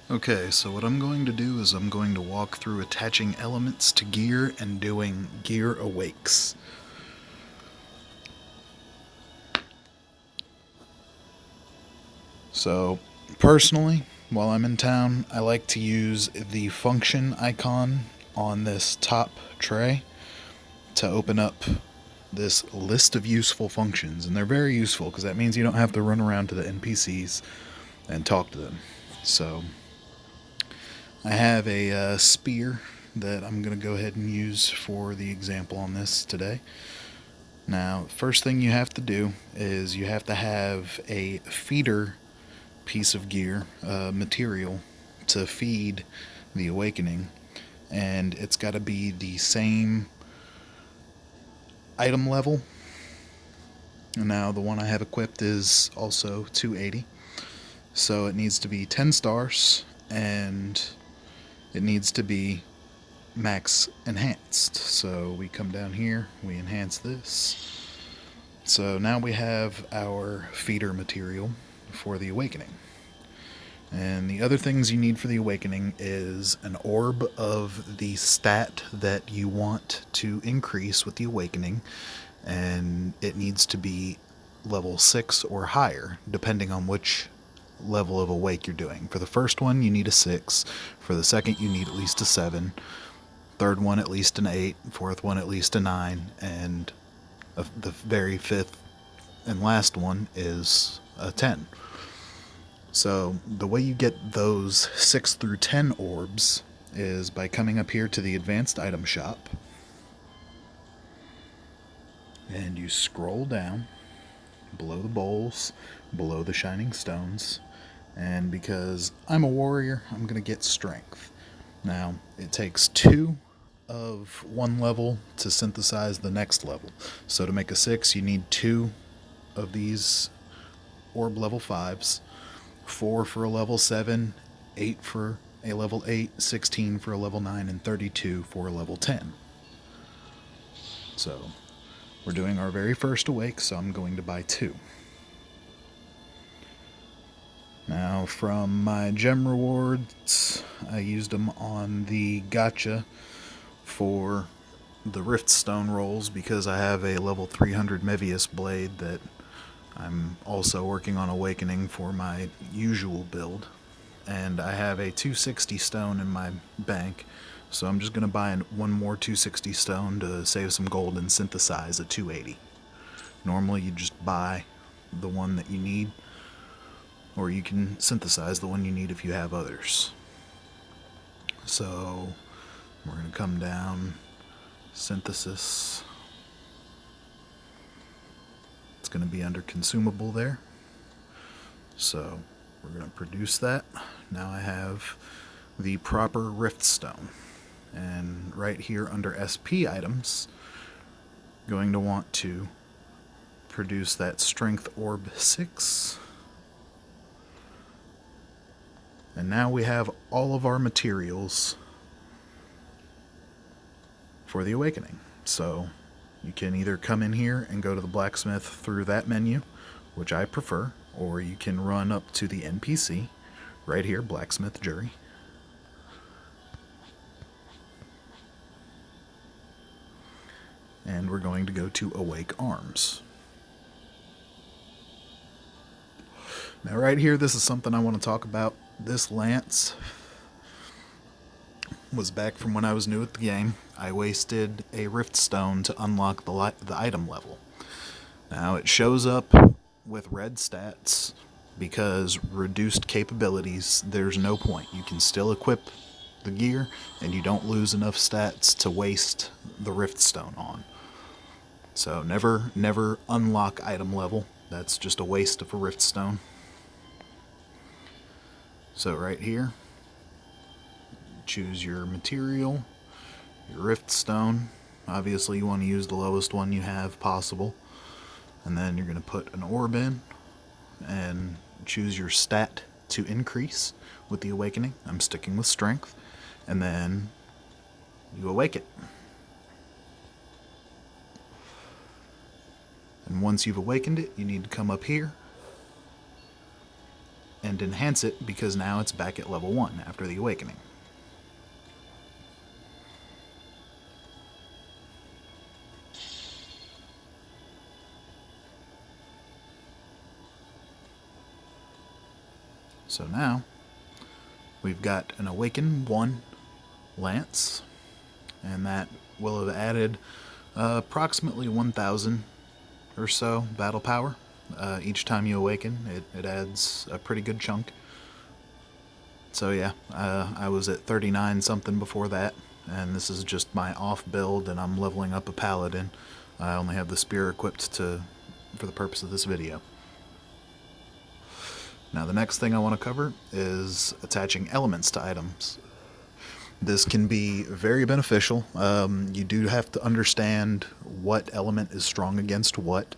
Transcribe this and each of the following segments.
Okay, so what I'm going to do is I'm going to walk through attaching elements to gear and doing gear awakes. So, personally, while I'm in town, I like to use the function icon on this top tray to open up this list of useful functions. And they're very useful because that means you don't have to run around to the NPCs and talk to them. So, I have a spear that I'm going to go ahead and use for the example on this today. Now, first thing you have to do is you have to have a feeder piece of gear, material, to feed the awakening, and it's got to be the same item level. Now, the one I have equipped is also 280, so it needs to be 10 stars, and it needs to be max enhanced. So we come down here, we enhance this. So now we have our feeder material for the awakening. And the other things you need for the awakening is an orb of the stat that you want to increase with the awakening, and it needs to be level 6 or higher, depending on which level of awake you're doing. For the first one, you need a 6. For the second, you need at least a 7. Third one, at least an 8. Fourth one, at least a 9. And the very fifth and last one is a 10. So the way you get those 6 through 10 orbs is by coming up here to the advanced item shop, and you scroll down below the bowls, below the shining stones, and because I'm a warrior, I'm going to get strength. Now, it takes 2 of one level to synthesize the next level. So to make a 6, you need 2 of these orb level 5s, 4 for a level 7, 8 for a level 8, 16 for a level 9, and 32 for a level 10. So, we're doing our very first awake, so I'm going to buy 2. Now, from my gem rewards, I used them on the gacha for the Riftstone rolls because I have a level 300 Mevius blade that I'm also working on awakening for my usual build. And I have a 260 stone in my bank, so I'm just going to buy one more 260 stone to save some gold and synthesize a 280. Normally you just buy the one that you need, or you can synthesize the one you need if you have others. So we're going to come down, synthesis. It's going to be under consumable there. So we're going to produce that. Now I have the proper Riftstone. And right here under SP items, going to want to produce that Strength Orb 6. And now we have all of our materials for the awakening. So you can either come in here and go to the blacksmith through that menu, which I prefer, or you can run up to the NPC right here, blacksmith jury. And we're going to go to Awake Arms. Now right here, this is something I want to talk about. This lance was back from when I was new at the game. I wasted a Rift Stone to unlock the item level. Now it shows up with red stats because reduced capabilities, there's no point. You can still equip the gear and you don't lose enough stats to waste the Rift Stone on. So never unlock item level. That's just a waste of a Rift Stone. So right here, choose your material, your Rift Stone. Obviously you want to use the lowest one you have possible. And then you're going to put an orb in and choose your stat to increase with the awakening. I'm sticking with strength. And then you awake it. And once you've awakened it, you need to come up here and enhance it because now it's back at level 1 after the awakening. So now we've got an Awaken 1 Lance, and that will have added approximately 1,000 or so battle power. Each time you awaken, it adds a pretty good chunk. So yeah, I was at 39 something before that, and this is just my off build, and I'm leveling up a paladin. I only have the spear equipped for the purpose of this video. Now the next thing I want to cover is attaching elements to items. This can be very beneficial. You do have to understand what element is strong against what.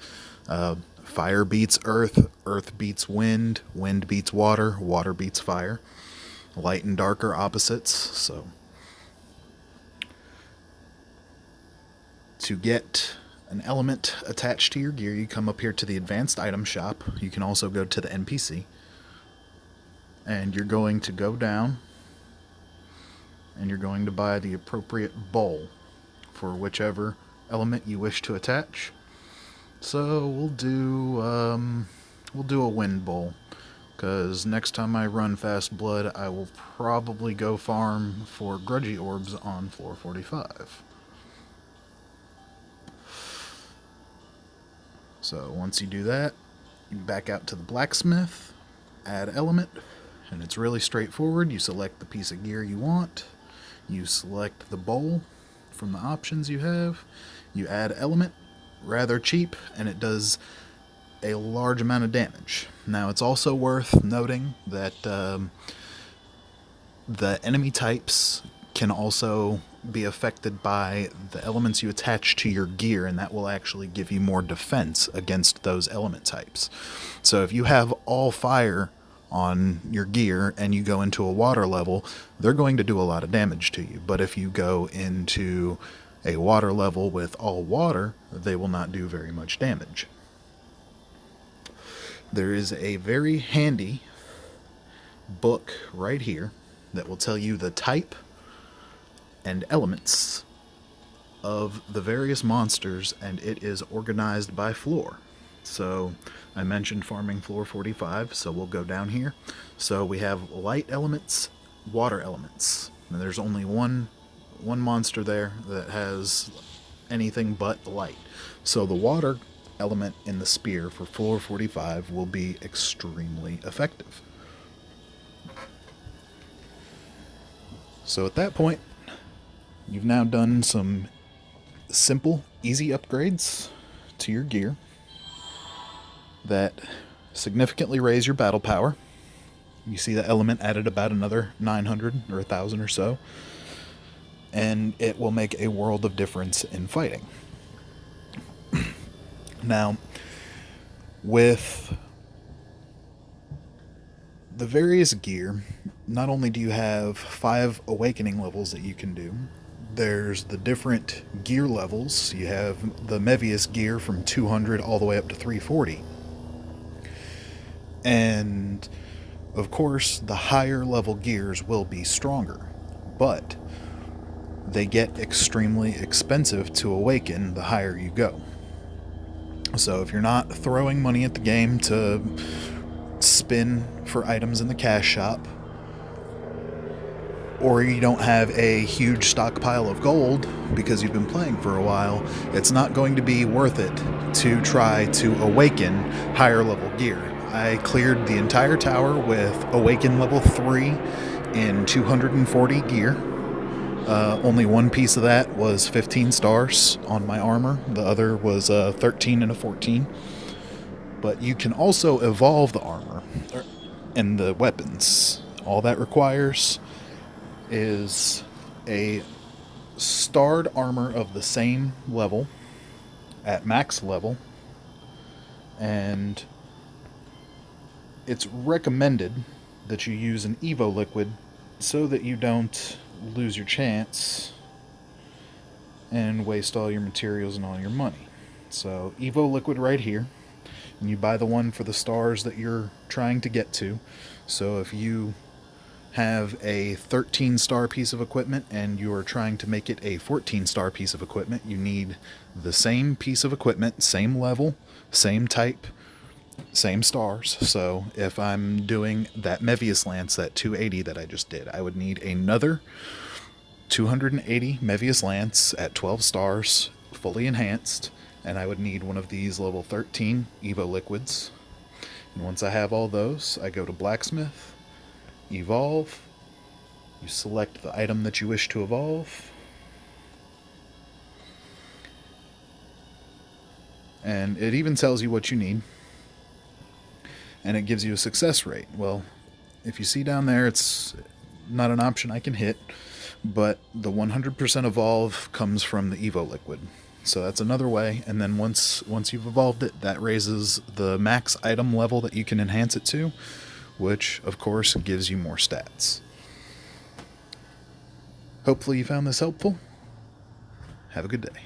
Fire beats earth, earth beats wind, wind beats water, water beats fire. Light and dark are opposites, so to get an element attached to your gear, you come up here to the advanced item shop. You can also go to the NPC, and you're going to go down and you're going to buy the appropriate bowl for whichever element you wish to attach. So we'll do a wind bowl, because next time I run Fast Blood, I will probably go farm for grudgy orbs on floor 45. So once you do that, you back out to the blacksmith, add element, and it's really straightforward. You select the piece of gear you want, you select the bowl from the options you have, you add element, rather cheap, and it does a large amount of damage. Now it's also worth noting that the enemy types can also be affected by the elements you attach to your gear, and that will actually give you more defense against those element types. So if you have all fire on your gear and you go into a water level, they're going to do a lot of damage to you. But if you go into a water level with all water, they will not do very much damage. There is a very handy book right here that will tell you the type and elements of the various monsters, and it is organized by floor. So I mentioned farming floor 45, so we'll go down here. So we have light elements, water elements, and there's only one monster there that has anything but light. So the water element in the spear for floor 45 will be extremely effective. So at that point, you've now done some simple, easy upgrades to your gear that significantly raise your battle power. You see the element added about another 900 or 1,000 or so, and it will make a world of difference in fighting. Now, with the various gear, not only do you have 5 awakening levels that you can do, there's the different gear levels. You have the Mevius gear from 200 all the way up to 340. And, of course, the higher level gears will be stronger, but they get extremely expensive to awaken the higher you go. So if you're not throwing money at the game to spin for items in the cash shop, or you don't have a huge stockpile of gold because you've been playing for a while, it's not going to be worth it to try to awaken higher level gear. I cleared the entire tower with Awaken level 3 in 240 gear. Only one piece of that was 15 stars on my armor. The other was 13 and a 14. But you can also evolve the armor and the weapons. All that requires is a starred armor of the same level at max level, and it's recommended that you use an Evo liquid so that you don't lose your chance and waste all your materials and all your money. So Evo liquid right here. and you buy the one for the stars that you're trying to get to. So if you have a 13-star piece of equipment and you are trying to make it a 14-star piece of equipment, you need the same piece of equipment, same level, same type, same stars. So if I'm doing that Mevius Lance, that 280 that I just did, I would need another 280 Mevius Lance at 12 stars, fully enhanced, and I would need one of these level 13 Evo liquids. And once I have all those, I go to Blacksmith, Evolve, you select the item that you wish to evolve, and it even tells you what you need, and it gives you a success rate. Well, if you see down there, it's not an option I can hit, but the 100% evolve comes from the Evo liquid. So that's another way, and then once you've evolved it, that raises the max item level that you can enhance it to, which of course gives you more stats. Hopefully you found this helpful. Have a good day.